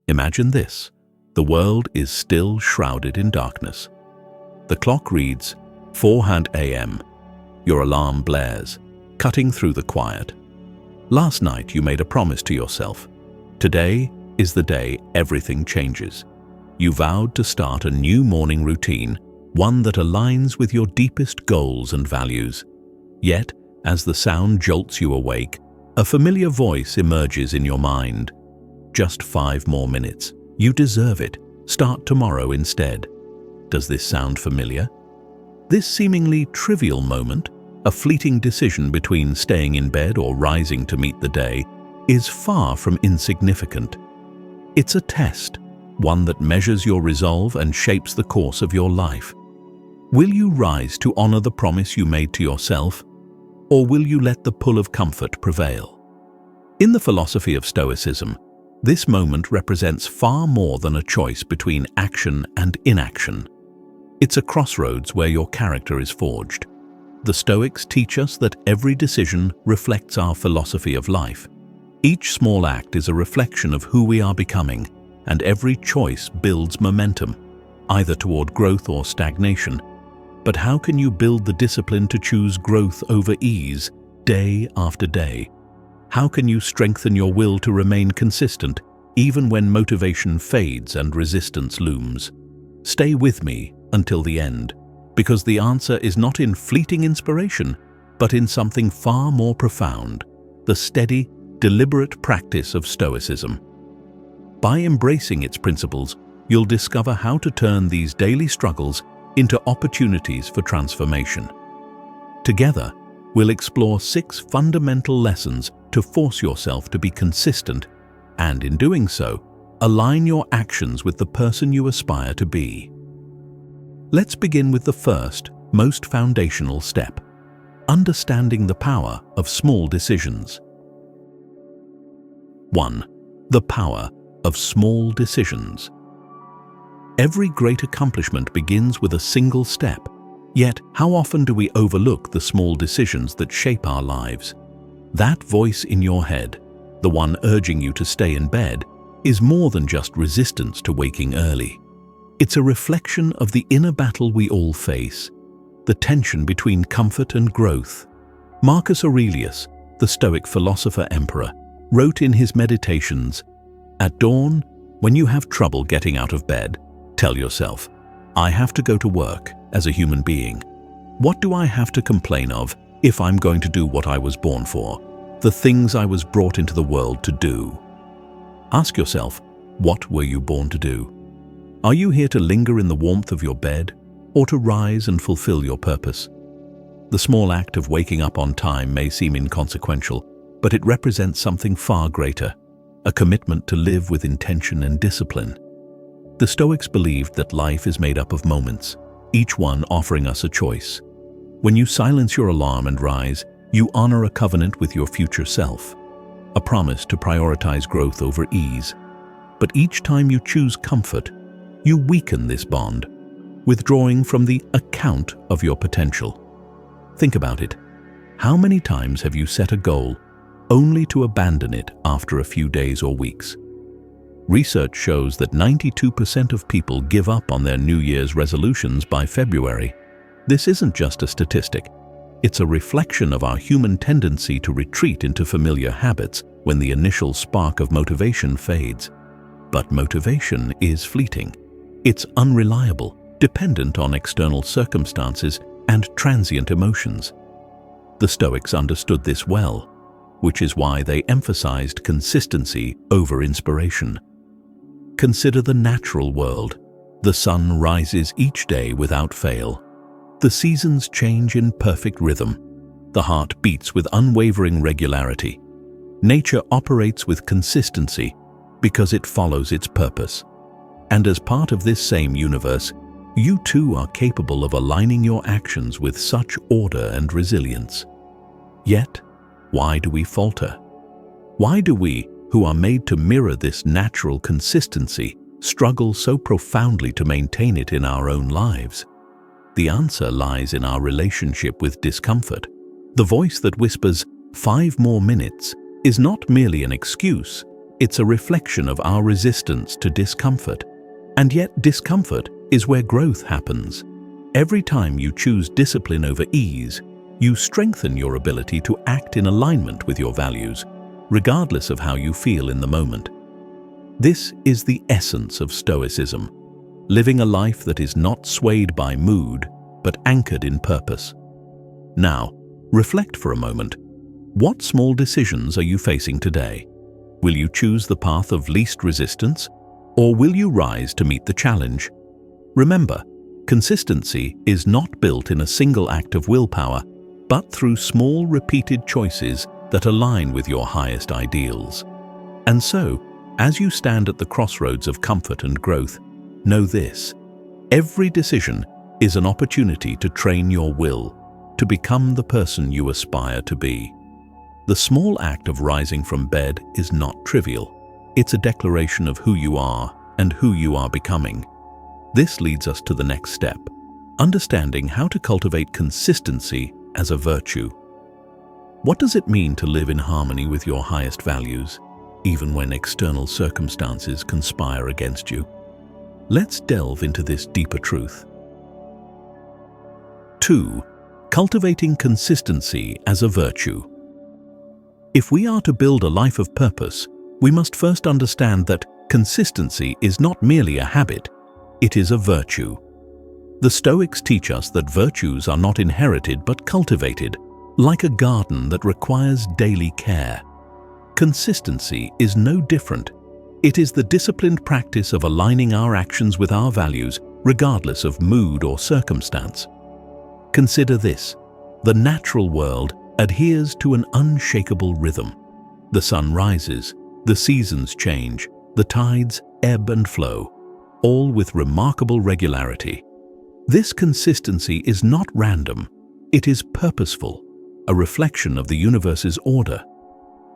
Imagine this. The world is still shrouded in darkness. The clock reads 4 a.m. Your alarm blares, cutting through the quiet. Last night you made a promise to yourself. Today is the day everything changes. You vowed to start a new morning routine, one that aligns with your deepest goals and values. Yet, as the sound jolts you awake, a familiar voice emerges in your mind. Just 5 more minutes. You deserve it. Start tomorrow instead. Does this sound familiar? This seemingly trivial moment, a fleeting decision between staying in bed or rising to meet the day, is far from insignificant. It's a test, one that measures your resolve and shapes the course of your life. Will you rise to honor the promise you made to yourself, or will you let the pull of comfort prevail? In the philosophy of Stoicism, this moment represents far more than a choice between action and inaction. It's a crossroads where your character is forged. The Stoics teach us that every decision reflects our philosophy of life. Each small act is a reflection of who we are becoming, and every choice builds momentum, either toward growth or stagnation. But how can you build the discipline to choose growth over ease, day after day? How can you strengthen your will to remain consistent, even when motivation fades and resistance looms? Stay with me until the end, because the answer is not in fleeting inspiration, but in something far more profound: the steady, deliberate practice of Stoicism. By embracing its principles, you'll discover how to turn these daily struggles into opportunities for transformation. Together, we'll explore 6 fundamental lessons to force yourself to be consistent and, in doing so, align your actions with the person you aspire to be. Let's begin with the first, most foundational step: understanding the power of small decisions. 1. The power of small decisions. Every great accomplishment begins with a single step. Yet, how often do we overlook the small decisions that shape our lives? That voice in your head, the one urging you to stay in bed, is more than just resistance to waking early. It's a reflection of the inner battle we all face, the tension between comfort and growth. Marcus Aurelius, the Stoic philosopher-emperor, wrote in his Meditations, "At dawn, when you have trouble getting out of bed, tell yourself, I have to go to work as a human being. What do I have to complain of if I'm going to do what I was born for, the things I was brought into the world to do?" Ask yourself, what were you born to do? Are you here to linger in the warmth of your bed, or to rise and fulfill your purpose? The small act of waking up on time may seem inconsequential, but it represents something far greater: a commitment to live with intention and discipline. The Stoics believed that life is made up of moments, each one offering us a choice. When you silence your alarm and rise, you honor a covenant with your future self, a promise to prioritize growth over ease. But each time you choose comfort, you weaken this bond, withdrawing from the account of your potential. Think about it. How many times have you set a goal only to abandon it after a few days or weeks? Research shows that 92% of people give up on their New Year's resolutions by February. This isn't just a statistic. It's a reflection of our human tendency to retreat into familiar habits when the initial spark of motivation fades. But motivation is fleeting. It's unreliable, dependent on external circumstances and transient emotions. The Stoics understood this well, which is why they emphasized consistency over inspiration. Consider the natural world. The sun rises each day without fail. The seasons change in perfect rhythm. The heart beats with unwavering regularity. Nature operates with consistency because it follows its purpose. And as part of this same universe, you too are capable of aligning your actions with such order and resilience. Yet, why do we falter? Why do we, who are made to mirror this natural consistency, struggle so profoundly to maintain it in our own lives? The answer lies in our relationship with discomfort. The voice that whispers, 5 more minutes, is not merely an excuse, It's a reflection of our resistance to discomfort. And yet discomfort is where growth happens. Every time you choose discipline over ease, you strengthen your ability to act in alignment with your values, regardless of how you feel in the moment. This is the essence of Stoicism, living a life that is not swayed by mood, but anchored in purpose. Now, reflect for a moment. What small decisions are you facing today? Will you choose the path of least resistance, or will you rise to meet the challenge? Remember, consistency is not built in a single act of willpower, but through small, repeated choices that align with your highest ideals. And so, as you stand at the crossroads of comfort and growth, know this: every decision is an opportunity to train your will, to become the person you aspire to be. The small act of rising from bed is not trivial. It's a declaration of who you are and who you are becoming. This leads us to the next step, understanding how to cultivate consistency as a virtue. What does it mean to live in harmony with your highest values, even when external circumstances conspire against you? Let's delve into this deeper truth. 2. Cultivating consistency as a virtue. If we are to build a life of purpose, we must first understand that consistency is not merely a habit, it is a virtue. The Stoics teach us that virtues are not inherited but cultivated, like a garden that requires daily care. Consistency is no different. It is the disciplined practice of aligning our actions with our values, regardless of mood or circumstance. Consider this: the natural world adheres to an unshakable rhythm. The sun rises, the seasons change, the tides ebb and flow, all with remarkable regularity. This consistency is not random, it is purposeful, a reflection of the universe's order.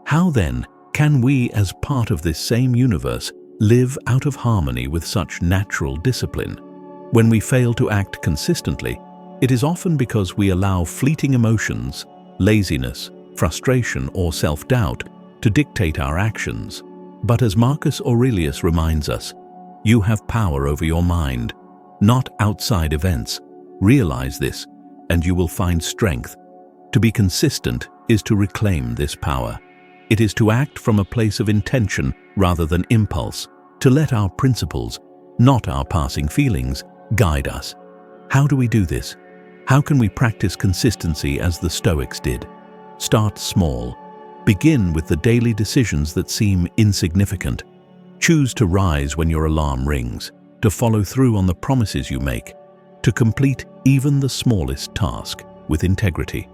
How then can we, as part of this same universe, live out of harmony with such natural discipline? When we fail to act consistently, it is often because we allow fleeting emotions, laziness, frustration, or self-doubt to dictate our actions. But as Marcus Aurelius reminds us, you have power over your mind, not outside events. Realize this, and you will find strength. To be consistent is to reclaim this power. It is to act from a place of intention rather than impulse, to let our principles, not our passing feelings, guide us. How do we do this? How can we practice consistency as the Stoics did? Start small. Begin with the daily decisions that seem insignificant. Choose to rise when your alarm rings, to follow through on the promises you make, to complete even the smallest task with integrity.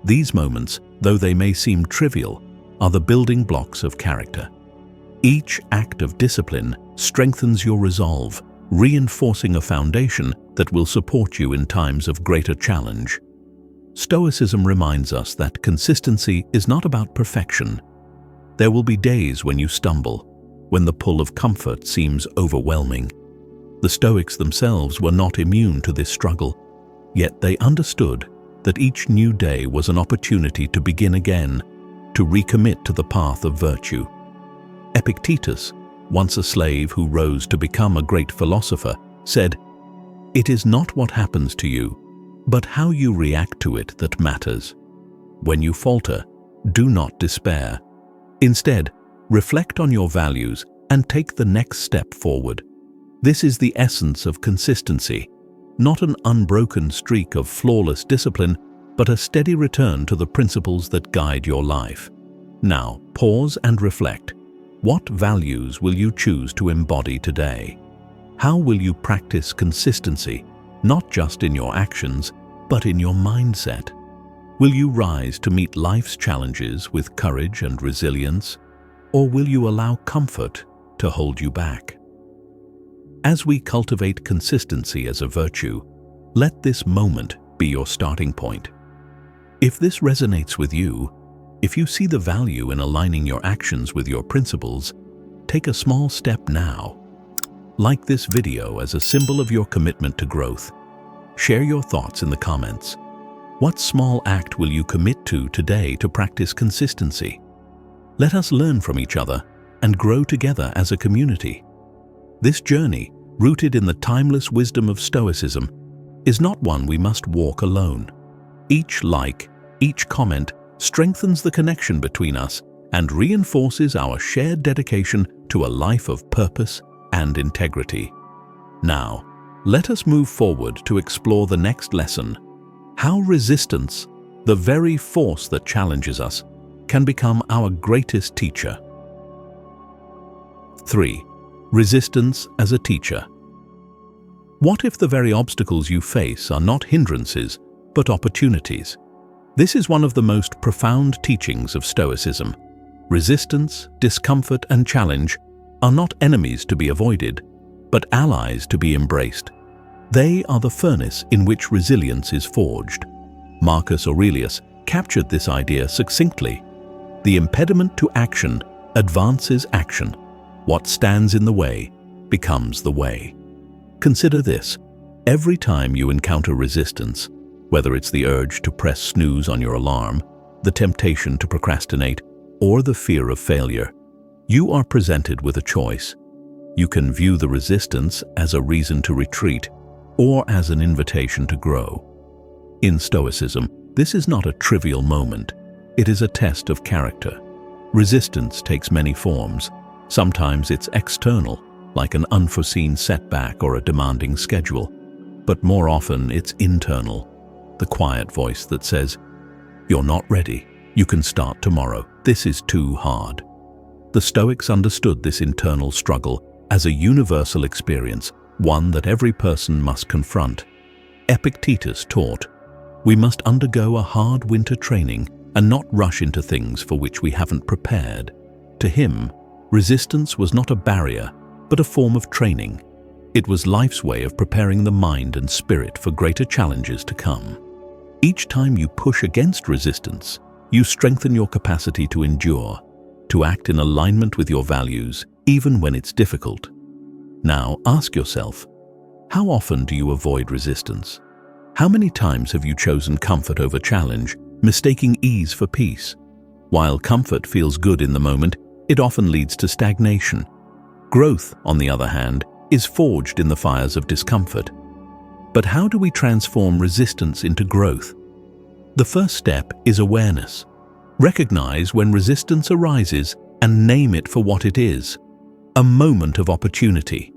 These moments, though they may seem trivial, are the building blocks of character. Each act of discipline strengthens your resolve, reinforcing a foundation that will support you in times of greater challenge. Stoicism reminds us that consistency is not about perfection. There will be days when you stumble, when the pull of comfort seems overwhelming. The Stoics themselves were not immune to this struggle, yet they understood that each new day was an opportunity to begin again, to recommit to the path of virtue. Epictetus, once a slave who rose to become a great philosopher, said, "It is not what happens to you, but how you react to it that matters. When you falter, do not despair. Instead, reflect on your values and take the next step forward." This is the essence of consistency, not an unbroken streak of flawless discipline, but a steady return to the principles that guide your life. Now, pause and reflect. What values will you choose to embody today? How will you practice consistency, not just in your actions, but in your mindset? Will you rise to meet life's challenges with courage and resilience, or will you allow comfort to hold you back? As we cultivate consistency as a virtue, let this moment be your starting point. If this resonates with you, if you see the value in aligning your actions with your principles, take a small step now. Like this video as a symbol of your commitment to growth. Share your thoughts in the comments. What small act will you commit to today to practice consistency? Let us learn from each other and grow together as a community. This journey, rooted in the timeless wisdom of Stoicism, is not one we must walk alone. Each like, each comment strengthens the connection between us and reinforces our shared dedication to a life of purpose and integrity. Now, let us move forward to explore the next lesson: how resistance, the very force that challenges us, can become our greatest teacher. 3. Resistance as a teacher. What if the very obstacles you face are not hindrances, but opportunities? This is one of the most profound teachings of Stoicism. Resistance, discomfort, and challenge are not enemies to be avoided, but allies to be embraced. They are the furnace in which resilience is forged. Marcus Aurelius captured this idea succinctly. The impediment to action advances action. What stands in the way becomes the way. Consider this: every time you encounter resistance, whether it's the urge to press snooze on your alarm, the temptation to procrastinate, or the fear of failure, you are presented with a choice. You can view the resistance as a reason to retreat or as an invitation to grow. In Stoicism, this is not a trivial moment. It is a test of character. Resistance takes many forms. Sometimes it's external, like an unforeseen setback or a demanding schedule. But more often it's internal, the quiet voice that says, "You're not ready. You can start tomorrow. This is too hard." The Stoics understood this internal struggle as a universal experience, one that every person must confront. Epictetus taught, "We must undergo a hard winter training and not rush into things for which we haven't prepared." To him, resistance was not a barrier, but a form of training. It was life's way of preparing the mind and spirit for greater challenges to come. Each time you push against resistance, you strengthen your capacity to endure, to act in alignment with your values, even when it's difficult. Now, ask yourself, how often do you avoid resistance? How many times have you chosen comfort over challenge, mistaking ease for peace? While comfort feels good in the moment, it often leads to stagnation. Growth, on the other hand, is forged in the fires of discomfort. But how do we transform resistance into growth? The first step is awareness. Recognize when resistance arises and name it for what it is: a moment of opportunity.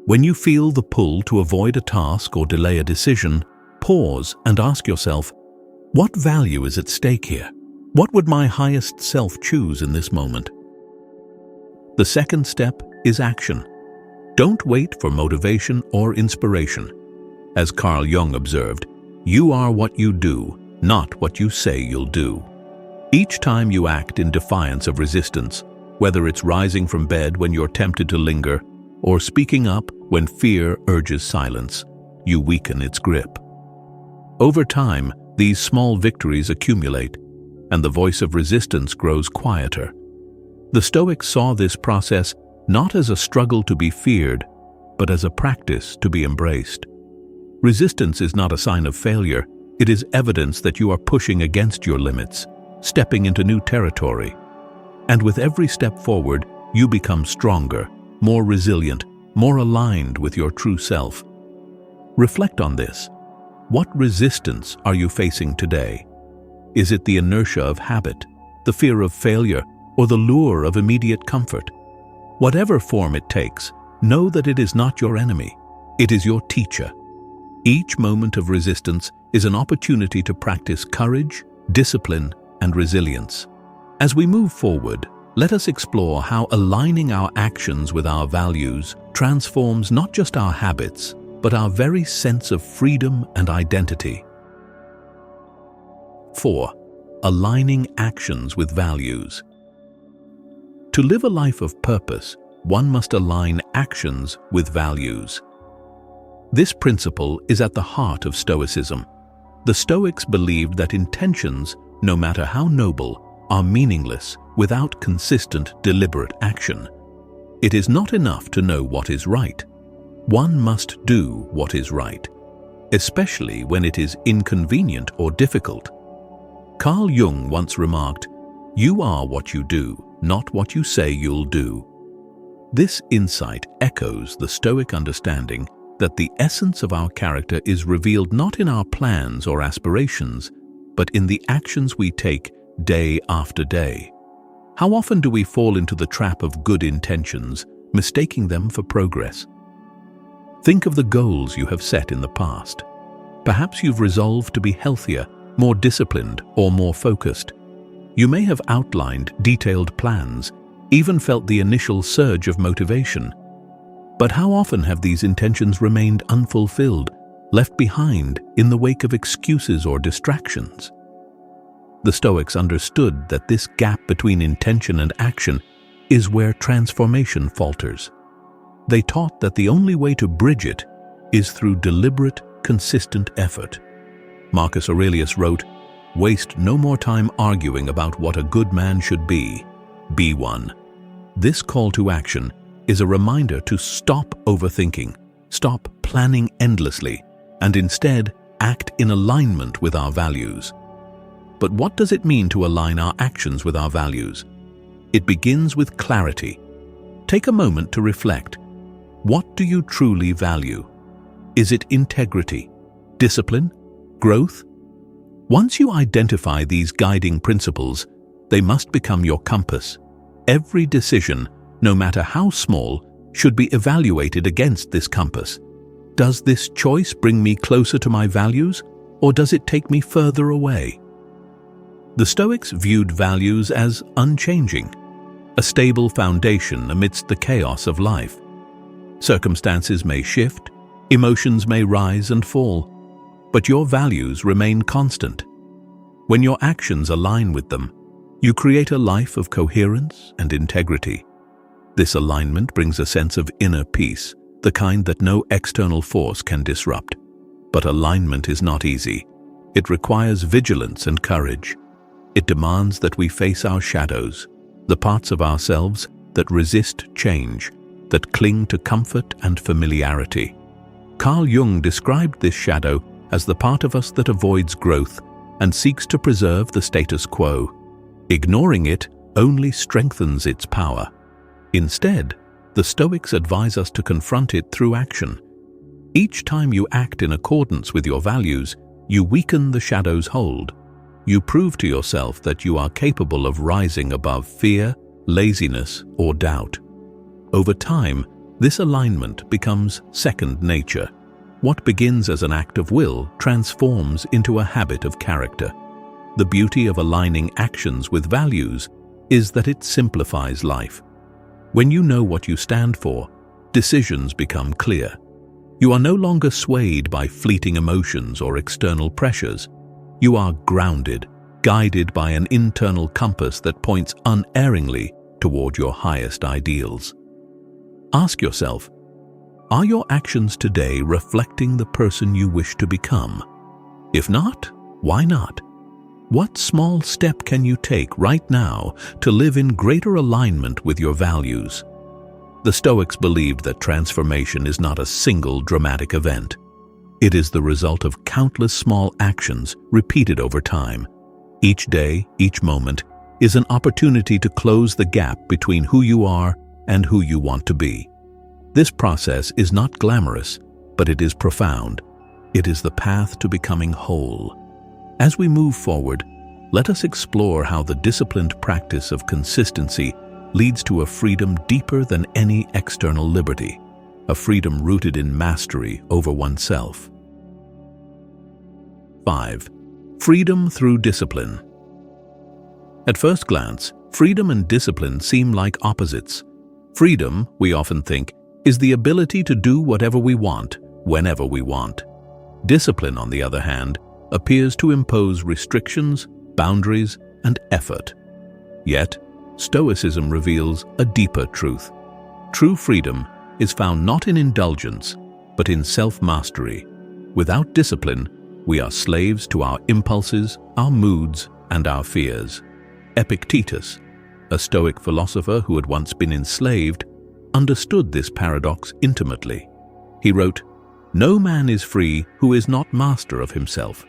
When you feel the pull to avoid a task or delay a decision, pause and ask yourself, what value is at stake here? What would my highest self choose in this moment? The second step is action. Don't wait for motivation or inspiration. As Carl Jung observed, you are what you do, not what you say you'll do. Each time you act in defiance of resistance, whether it's rising from bed when you're tempted to linger or speaking up when fear urges silence, you weaken its grip. Over time, these small victories accumulate, and the voice of resistance grows quieter. The Stoics saw this process not as a struggle to be feared, but as a practice to be embraced. Resistance is not a sign of failure. It is evidence that you are pushing against your limits, stepping into new territory. And with every step forward, you become stronger, more resilient, more aligned with your true self. Reflect on this. What resistance are you facing today? Is it the inertia of habit, the fear of failure, or the lure of immediate comfort? Whatever form it takes, know that it is not your enemy. It is your teacher. Each moment of resistance is an opportunity to practice courage, discipline, and resilience. As we move forward, let us explore how aligning our actions with our values transforms not just our habits, but our very sense of freedom and identity. 4. Aligning actions with values. To live a life of purpose, one must align actions with values. This principle is at the heart of Stoicism. The Stoics believed that intentions, no matter how noble, are meaningless without consistent, deliberate action. It is not enough to know what is right. One must do what is right, especially when it is inconvenient or difficult. Carl Jung once remarked, "You are what you do, not what you say you'll do. This insight echoes the Stoic understanding that the essence of our character is revealed not in our plans or aspirations, but in the actions we take day after day. How often do we fall into the trap of good intentions, mistaking them for progress? Think of the goals you have set in the past. Perhaps you've resolved to be healthier, more disciplined, or more focused. You may have outlined detailed plans, even felt the initial surge of motivation. But how often have these intentions remained unfulfilled, left behind in the wake of excuses or distractions? The Stoics understood that this gap between intention and action is where transformation falters. They taught that the only way to bridge it is through deliberate, consistent effort. Marcus Aurelius wrote, "Waste no more time arguing about what a good man should be. Be one." This call to action is a reminder to stop overthinking, stop planning endlessly, and instead act in alignment with our values. But what does it mean to align our actions with our values? It begins with clarity. Take a moment to reflect. What do you truly value? Is it integrity, discipline, growth? Once you identify these guiding principles, they must become your compass. Every decision, no matter how small, should be evaluated against this compass. Does this choice bring me closer to my values, or does it take me further away? The Stoics viewed values as unchanging, a stable foundation amidst the chaos of life. Circumstances may shift, emotions may rise and fall, but your values remain constant. When your actions align with them, you create a life of coherence and integrity. This alignment brings a sense of inner peace, the kind that no external force can disrupt. But alignment is not easy. It requires vigilance and courage. It demands that we face our shadows, the parts of ourselves that resist change, that cling to comfort and familiarity. Carl Jung described this shadow as the part of us that avoids growth and seeks to preserve the status quo. Ignoring it only strengthens its power. Instead, the Stoics advise us to confront it through action. Each time you act in accordance with your values, you weaken the shadow's hold. You prove to yourself that you are capable of rising above fear, laziness, or doubt. Over time, this alignment becomes second nature. What begins as an act of will transforms into a habit of character. The beauty of aligning actions with values is that it simplifies life. When you know what you stand for, decisions become clear. You are no longer swayed by fleeting emotions or external pressures. You are grounded, guided by an internal compass that points unerringly toward your highest ideals. Ask yourself, are your actions today reflecting the person you wish to become? If not, why not? What small step can you take right now to live in greater alignment with your values? The Stoics believed that transformation is not a single dramatic event. It is the result of countless small actions repeated over time. Each day, each moment, is an opportunity to close the gap between who you are and who you want to be. This process is not glamorous, but it is profound. It is the path to becoming whole. As we move forward, let us explore how the disciplined practice of consistency leads to a freedom deeper than any external liberty, a freedom rooted in mastery over oneself. 5. Freedom through discipline. At first glance, freedom and discipline seem like opposites. Freedom, we often think, is the ability to do whatever we want, whenever we want. Discipline, on the other hand, appears to impose restrictions, boundaries, and effort. Yet, Stoicism reveals a deeper truth. True freedom is found not in indulgence, but in self-mastery. Without discipline, we are slaves to our impulses, our moods, and our fears. Epictetus, a Stoic philosopher who had once been enslaved, understood this paradox intimately. He wrote, "No man is free who is not master of himself."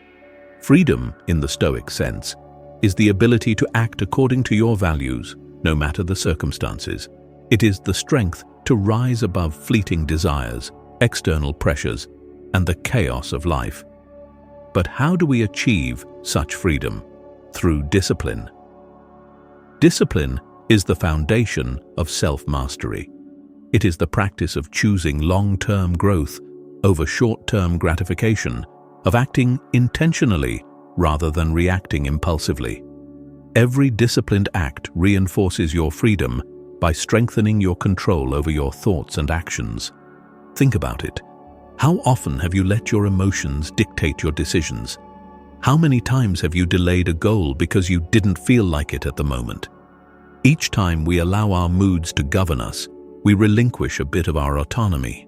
Freedom, in the Stoic sense, is the ability to act according to your values, no matter the circumstances. It is the strength to rise above fleeting desires, external pressures, and the chaos of life. But how do we achieve such freedom? Through discipline. Discipline is the foundation of self-mastery. It is the practice of choosing long-term growth over short-term gratification, of acting intentionally rather than reacting impulsively. Every disciplined act reinforces your freedom by strengthening your control over your thoughts and actions. Think about it. How often have you let your emotions dictate your decisions? How many times have you delayed a goal because you didn't feel like it at the moment? Each time we allow our moods to govern us, we relinquish a bit of our autonomy.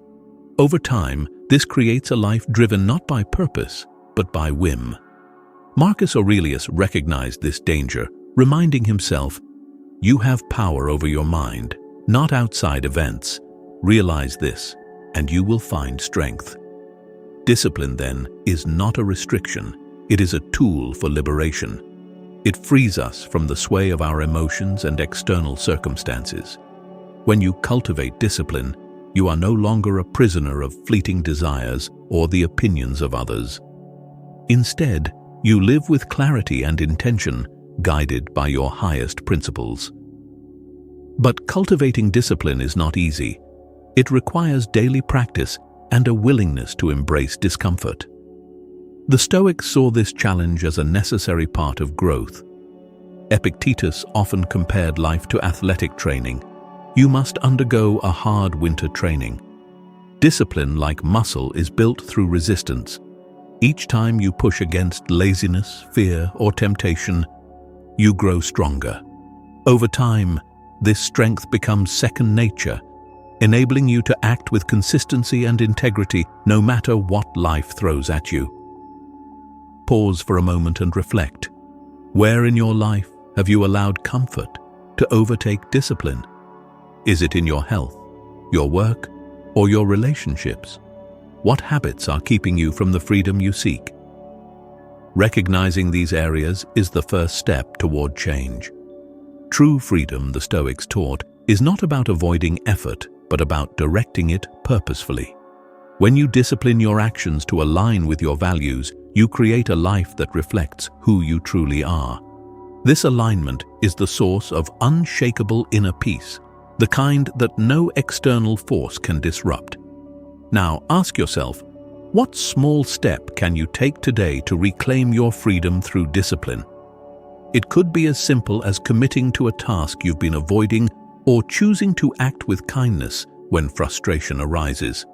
Over time, this creates a life driven not by purpose, but by whim. Marcus Aurelius recognized this danger, reminding himself, "You have power over your mind, not outside events. Realize this, and you will find strength." Discipline, then, is not a restriction. It is a tool for liberation. It frees us from the sway of our emotions and external circumstances. When you cultivate discipline, you are no longer a prisoner of fleeting desires or the opinions of others. Instead, you live with clarity and intention, guided by your highest principles. But cultivating discipline is not easy. It requires daily practice and a willingness to embrace discomfort. The Stoics saw this challenge as a necessary part of growth. Epictetus often compared life to athletic training. You must undergo a hard winter training. Discipline, like muscle, is built through resistance. Each time you push against laziness, fear, or temptation, you grow stronger. Over time, this strength becomes second nature, enabling you to act with consistency and integrity no matter what life throws at you. Pause for a moment and reflect. Where in your life have you allowed comfort to overtake discipline? Is it in your health, your work, or your relationships? What habits are keeping you from the freedom you seek? Recognizing these areas is the first step toward change. True freedom, the Stoics taught, is not about avoiding effort, but about directing it purposefully. When you discipline your actions to align with your values, you create a life that reflects who you truly are. This alignment is the source of unshakable inner peace, the kind that no external force can disrupt. Now ask yourself, what small step can you take today to reclaim your freedom through discipline? It could be as simple as committing to a task you've been avoiding or choosing to act with kindness when frustration arises.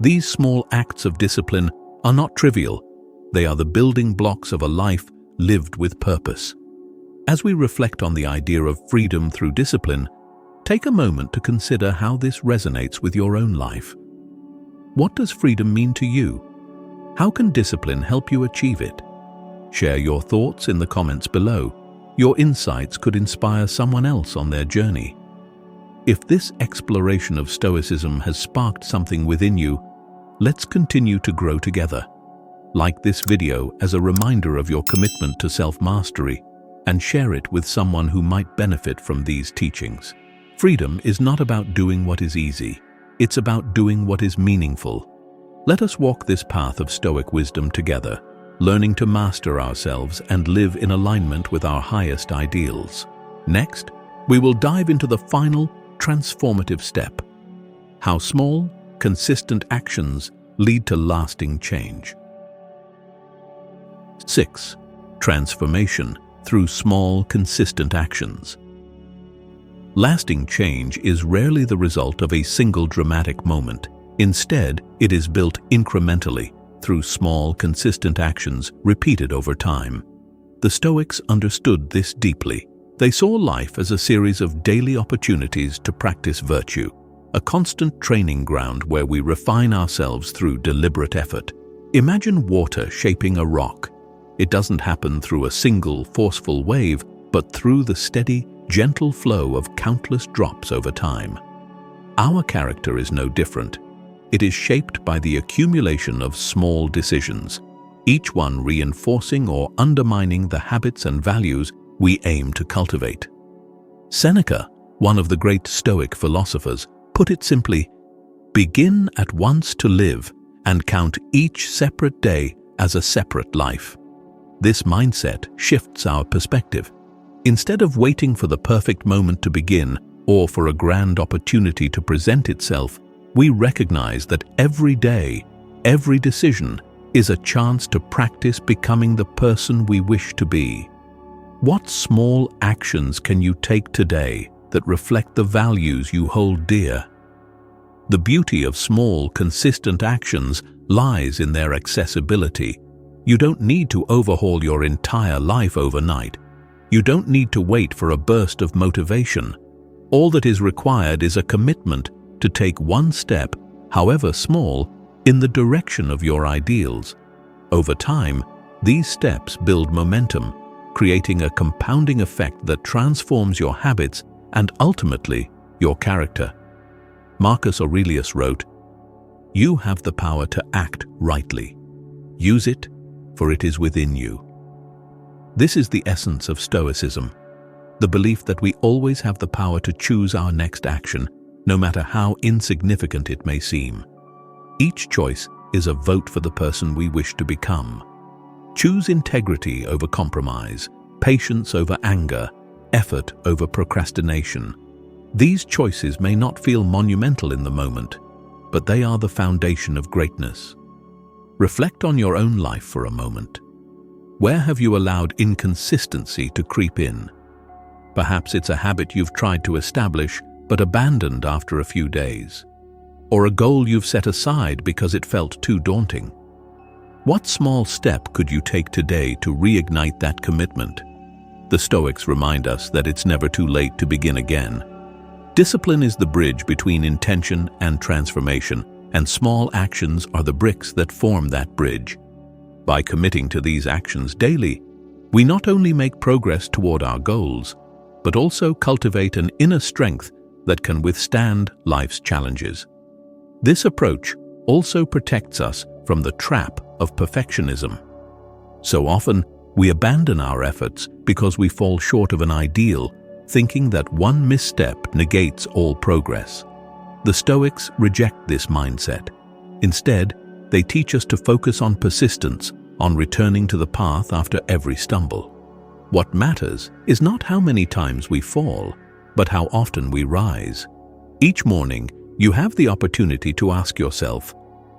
These small acts of discipline are not trivial. They are the building blocks of a life lived with purpose. As we reflect on the idea of freedom through discipline, take a moment to consider how this resonates with your own life. What does freedom mean to you? How can discipline help you achieve it? Share your thoughts in the comments below. Your insights could inspire someone else on their journey. If this exploration of Stoicism has sparked something within you, let's continue to grow together. Like this video as a reminder of your commitment to self-mastery, and share it with someone who might benefit from these teachings. Freedom is not about doing what is easy. It's about doing what is meaningful. Let us walk this path of Stoic wisdom together, learning to master ourselves and live in alignment with our highest ideals. Next, we will dive into the final, transformative step: how small, consistent actions lead to lasting change. 6. Transformation through small, consistent actions. Lasting change is rarely the result of a single dramatic moment. Instead, it is built incrementally through small, consistent actions repeated over time. The Stoics understood this deeply. They saw life as a series of daily opportunities to practice virtue, a constant training ground where we refine ourselves through deliberate effort. Imagine water shaping a rock. It doesn't happen through a single, forceful wave, but through the steady, gentle flow of countless drops over time. Our character is no different. It is shaped by the accumulation of small decisions, each one reinforcing or undermining the habits and values we aim to cultivate. Seneca, one of the great Stoic philosophers, put it simply, "Begin at once to live and count each separate day as a separate life." This mindset shifts our perspective. Instead of waiting for the perfect moment to begin or for a grand opportunity to present itself, we recognize that every day, every decision is a chance to practice becoming the person we wish to be. What small actions can you take today that reflect the values you hold dear? The beauty of small, consistent actions lies in their accessibility. You don't need to overhaul your entire life overnight. You don't need to wait for a burst of motivation. All that is required is a commitment to take one step, however small, in the direction of your ideals. Over time, these steps build momentum, creating a compounding effect that transforms your habits and ultimately your character. Marcus Aurelius wrote, "You have the power to act rightly. Use it, for it is within you." This is the essence of Stoicism, the belief that we always have the power to choose our next action, no matter how insignificant it may seem. Each choice is a vote for the person we wish to become. Choose integrity over compromise, patience over anger, effort over procrastination. These choices may not feel monumental in the moment, but they are the foundation of greatness. Reflect on your own life for a moment. Where have you allowed inconsistency to creep in? Perhaps it's a habit you've tried to establish but abandoned after a few days, or a goal you've set aside because it felt too daunting. What small step could you take today to reignite that commitment? The Stoics remind us that it's never too late to begin again. Discipline is the bridge between intention and transformation, and small actions are the bricks that form that bridge. By committing to these actions daily, we not only make progress toward our goals, but also cultivate an inner strength that can withstand life's challenges. This approach also protects us from the trap of perfectionism. So often, we abandon our efforts because we fall short of an ideal, thinking that one misstep negates all progress. The Stoics reject this mindset. Instead, they teach us to focus on persistence, on returning to the path after every stumble. What matters is not how many times we fall, but how often we rise. Each morning, you have the opportunity to ask yourself,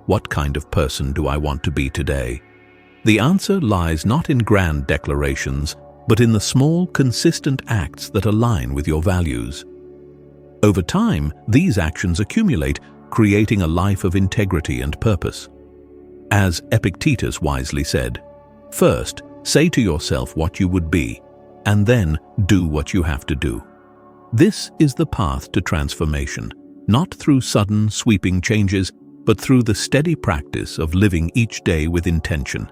what kind of person do I want to be today? The answer lies not in grand declarations, but in the small, consistent acts that align with your values. Over time, these actions accumulate, creating a life of integrity and purpose. As Epictetus wisely said, "First, say to yourself what you would be, and then do what you have to do." This is the path to transformation, not through sudden, sweeping changes, but through the steady practice of living each day with intention.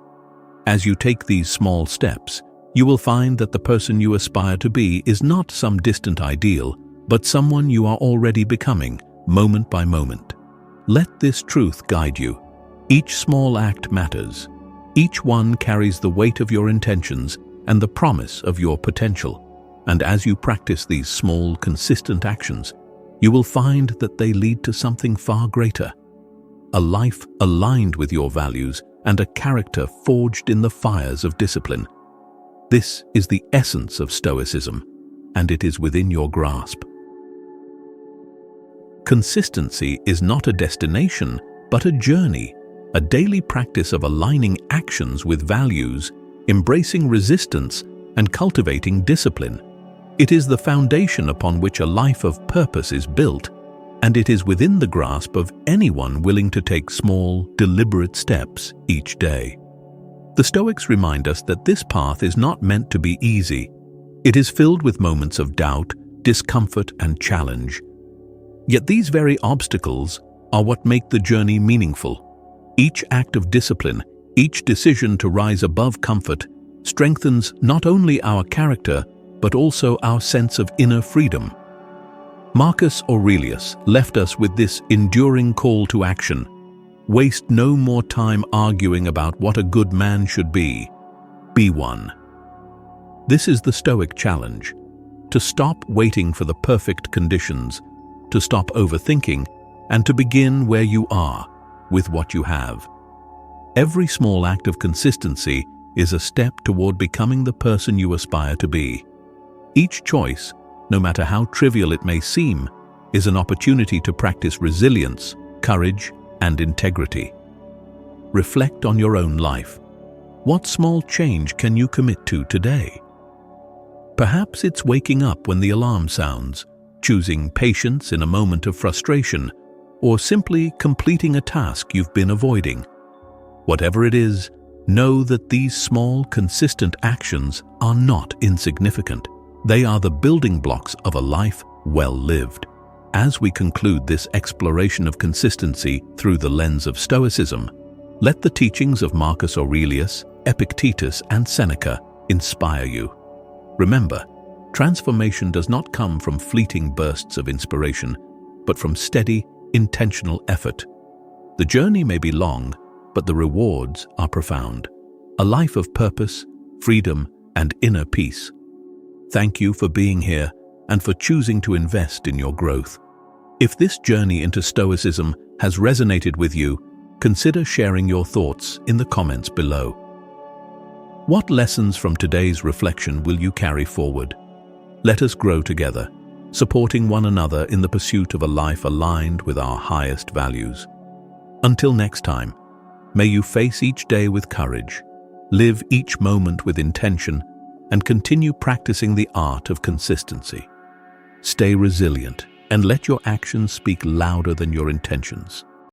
As you take these small steps, you will find that the person you aspire to be is not some distant ideal, but someone you are already becoming, moment by moment. Let this truth guide you. Each small act matters. Each one carries the weight of your intentions and the promise of your potential. And as you practice these small, consistent actions, you will find that they lead to something far greater. A life aligned with your values and a character forged in the fires of discipline. This is the essence of Stoicism, and it is within your grasp. Consistency is not a destination, but a journey, a daily practice of aligning actions with values, embracing resistance, and cultivating discipline. It is the foundation upon which a life of purpose is built, and it is within the grasp of anyone willing to take small, deliberate steps each day. The Stoics remind us that this path is not meant to be easy. It is filled with moments of doubt, discomfort, and challenge. Yet these very obstacles are what make the journey meaningful. Each act of discipline, each decision to rise above comfort, strengthens not only our character, but also our sense of inner freedom. Marcus Aurelius left us with this enduring call to action. Waste no more time arguing about what a good man should be. Be one. This is the Stoic challenge. to stop waiting for the perfect conditions, to stop overthinking, and to begin where you are, with what you have. Every small act of consistency is a step toward becoming the person you aspire to be. Each choice, no matter how trivial it may seem, is an opportunity to practice resilience, courage, and integrity. Reflect on your own life. What small change can you commit to today? Perhaps it's waking up when the alarm sounds, choosing patience in a moment of frustration, or simply completing a task you've been avoiding. Whatever it is, know that these small, consistent actions are not insignificant. They are the building blocks of a life well lived. As we conclude this exploration of consistency through the lens of Stoicism, let the teachings of Marcus Aurelius, Epictetus, and Seneca inspire you. Remember, transformation does not come from fleeting bursts of inspiration, but from steady, intentional effort. The journey may be long, but the rewards are profound. A life of purpose, freedom, and inner peace. Thank you for being here and for choosing to invest in your growth. If this journey into Stoicism has resonated with you, consider sharing your thoughts in the comments below. What lessons from today's reflection will you carry forward? Let us grow together, supporting one another in the pursuit of a life aligned with our highest values. Until next time, may you face each day with courage, live each moment with intention, and continue practicing the art of consistency. Stay resilient and let your actions speak louder than your intentions.